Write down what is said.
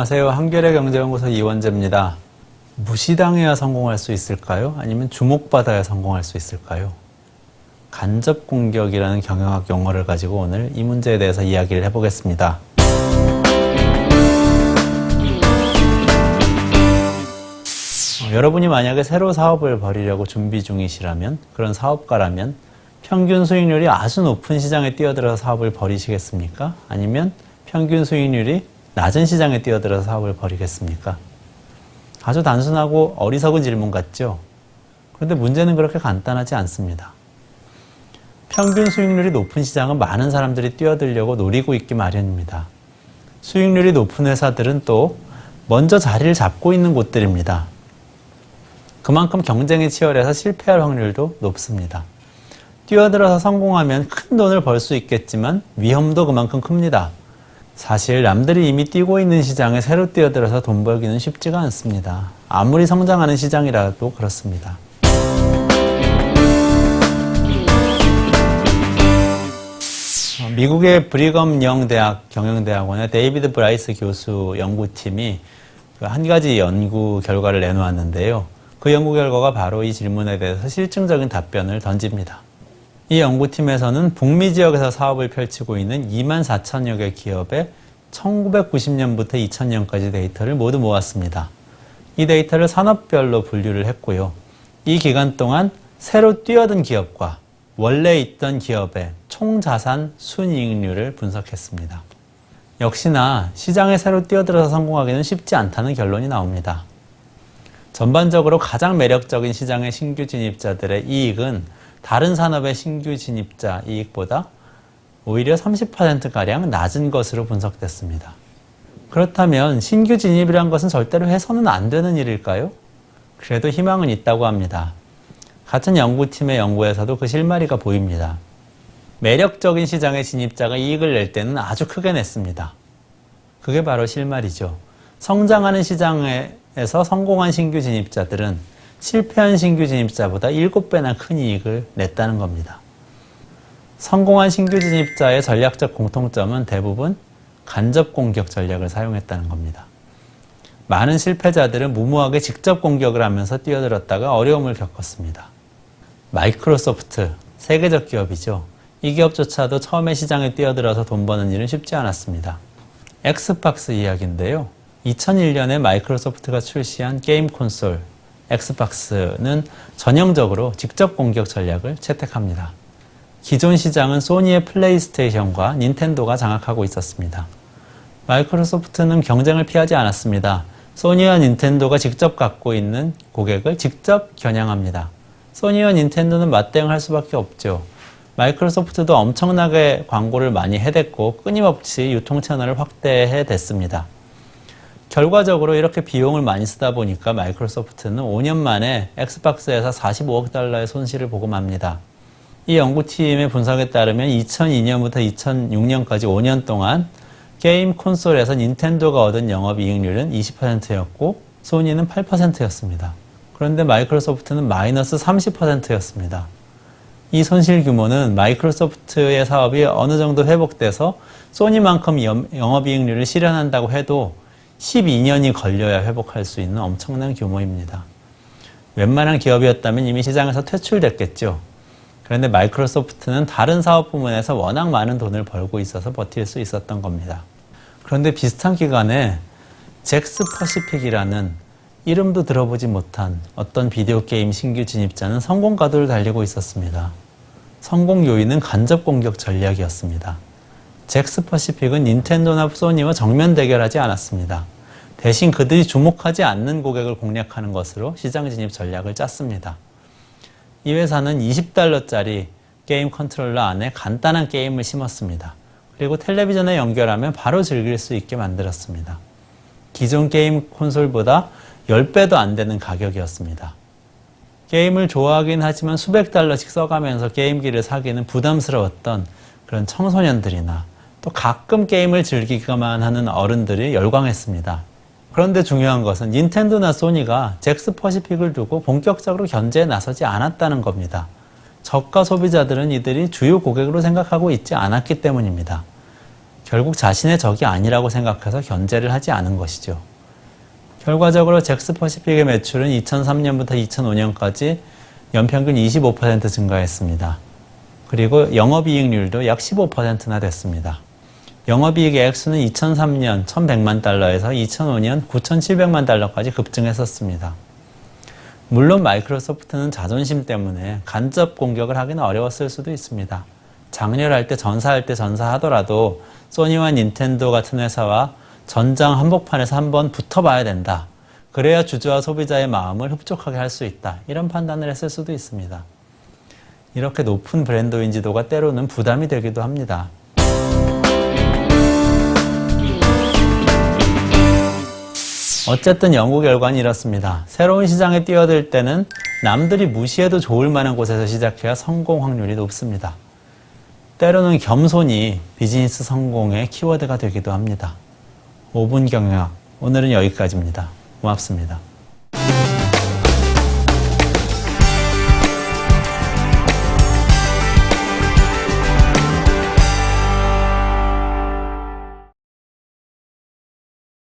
안녕하세요. 한겨레경제연구소 이원재입니다. 무시당해야 성공할 수 있을까요? 아니면 주목받아야 성공할 수 있을까요? 간접공격이라는 경영학 용어를 가지고 오늘 이 문제에 대해서 이야기를 해보겠습니다. 여러분이 만약에 새로 사업을 벌이려고 준비 중이시라면, 그런 사업가라면 평균 수익률이 아주 높은 시장에 뛰어들어서 사업을 벌이시겠습니까? 아니면 평균 수익률이 낮은 시장에 뛰어들어서 사업을 벌이겠습니까? 아주 단순하고 어리석은 질문 같죠? 그런데 문제는 그렇게 간단하지 않습니다. 평균 수익률이 높은 시장은 많은 사람들이 뛰어들려고 노리고 있기 마련입니다. 수익률이 높은 회사들은 또 먼저 자리를 잡고 있는 곳들입니다. 그만큼 경쟁이 치열해서 실패할 확률도 높습니다. 뛰어들어서 성공하면 큰 돈을 벌 수 있겠지만 위험도 그만큼 큽니다. 사실 남들이 이미 뛰고 있는 시장에 새로 뛰어들어서 돈 벌기는 쉽지가 않습니다. 아무리 성장하는 시장이라도 그렇습니다. 미국의 브리검 영 대학 경영대학원의 데이비드 브라이스 교수 연구팀이 한 가지 연구 결과를 내놓았는데요. 그 연구 결과가 바로 이 질문에 대해서 실증적인 답변을 던집니다. 이 연구팀에서는 북미 지역에서 사업을 펼치고 있는 24,000여 개 기업의 1990년부터 2000년까지 데이터를 모두 모았습니다. 이 데이터를 산업별로 분류를 했고요. 이 기간 동안 새로 뛰어든 기업과 원래 있던 기업의 총자산 순이익률을 분석했습니다. 역시나 시장에 새로 뛰어들어서 성공하기는 쉽지 않다는 결론이 나옵니다. 전반적으로 가장 매력적인 시장의 신규 진입자들의 이익은 다른 산업의 신규 진입자 이익보다 오히려 30%가량 낮은 것으로 분석됐습니다. 그렇다면 신규 진입이란 것은 절대로 해서는 안 되는 일일까요? 그래도 희망은 있다고 합니다. 같은 연구팀의 연구에서도 그 실마리가 보입니다. 매력적인 시장의 진입자가 이익을 낼 때는 아주 크게 냈습니다. 그게 바로 실마리죠. 성장하는 시장에서 성공한 신규 진입자들은 실패한 신규 진입자보다 7배나 큰 이익을 냈다는 겁니다. 성공한 신규 진입자의 전략적 공통점은 대부분 간접 공격 전략을 사용했다는 겁니다. 많은 실패자들은 무모하게 직접 공격을 하면서 뛰어들었다가 어려움을 겪었습니다. 마이크로소프트, 세계적 기업이죠. 이 기업조차도 처음에 시장에 뛰어들어서 돈 버는 일은 쉽지 않았습니다. 엑스박스 이야기인데요. 2001년에 마이크로소프트가 출시한 게임 콘솔 엑스박스는 전형적으로 직접 공격 전략을 채택합니다. 기존 시장은 소니의 플레이스테이션과 닌텐도가 장악하고 있었습니다. 마이크로소프트는 경쟁을 피하지 않았습니다. 소니와 닌텐도가 직접 갖고 있는 고객을 직접 겨냥합니다. 소니와 닌텐도는 맞대응을 할 수밖에 없죠. 마이크로소프트도 엄청나게 광고를 많이 해댔고 끊임없이 유통 채널을 확대해댔습니다. 결과적으로 이렇게 비용을 많이 쓰다 보니까 마이크로소프트는 5년 만에 엑스박스에서 45억 달러의 손실을 보고 맙니다. 이 연구팀의 분석에 따르면 2002년부터 2006년까지 5년 동안 게임 콘솔에서 닌텐도가 얻은 영업이익률은 20%였고 소니는 8%였습니다. 그런데 마이크로소프트는 마이너스 30%였습니다. 이 손실 규모는 마이크로소프트의 사업이 어느 정도 회복돼서 소니만큼 영업이익률을 실현한다고 해도 12년이 걸려야 회복할 수 있는 엄청난 규모입니다. 웬만한 기업이었다면 이미 시장에서 퇴출됐겠죠. 그런데 마이크로소프트는 다른 사업 부문에서 워낙 많은 돈을 벌고 있어서 버틸 수 있었던 겁니다. 그런데 비슷한 기간에 잭스퍼시픽이라는 이름도 들어보지 못한 어떤 비디오 게임 신규 진입자는 성공 가도를 달리고 있었습니다. 성공 요인은 간접 공격 전략이었습니다. 잭스퍼시픽은 닌텐도나 소니와 정면 대결하지 않았습니다. 대신 그들이 주목하지 않는 고객을 공략하는 것으로 시장 진입 전략을 짰습니다. 이 회사는 $20짜리 게임 컨트롤러 안에 간단한 게임을 심었습니다. 그리고 텔레비전에 연결하면 바로 즐길 수 있게 만들었습니다. 기존 게임 콘솔보다 10배도 안 되는 가격이었습니다. 게임을 좋아하긴 하지만 수백 달러씩 써가면서 게임기를 사기는 부담스러웠던 그런 청소년들이나 또 가끔 게임을 즐기기만 하는 어른들이 열광했습니다. 그런데 중요한 것은 닌텐도나 소니가 잭스퍼시픽을 두고 본격적으로 견제에 나서지 않았다는 겁니다. 저가 소비자들은 이들이 주요 고객으로 생각하고 있지 않았기 때문입니다. 결국 자신의 적이 아니라고 생각해서 견제를 하지 않은 것이죠. 결과적으로 잭스퍼시픽의 매출은 2003년부터 2005년까지 연평균 25% 증가했습니다. 그리고 영업이익률도 약 15%나 됐습니다. 영업이익의 액수는 2003년 1,100만 달러에서 2005년 9,700만 달러까지 급증했었습니다. 물론 마이크로소프트는 자존심 때문에 간접 공격을 하기는 어려웠을 수도 있습니다. 장렬할 때 전사하더라도 소니와 닌텐도 같은 회사와 전장 한복판에서 한번 붙어봐야 된다. 그래야 주주와 소비자의 마음을 흡족하게 할 수 있다. 이런 판단을 했을 수도 있습니다. 이렇게 높은 브랜드 인지도가 때로는 부담이 되기도 합니다. 어쨌든 연구 결과는 이렇습니다. 새로운 시장에 뛰어들 때는 남들이 무시해도 좋을 만한 곳에서 시작해야 성공 확률이 높습니다. 때로는 겸손이 비즈니스 성공의 키워드가 되기도 합니다. 5분 경영학, 오늘은 여기까지입니다. 고맙습니다.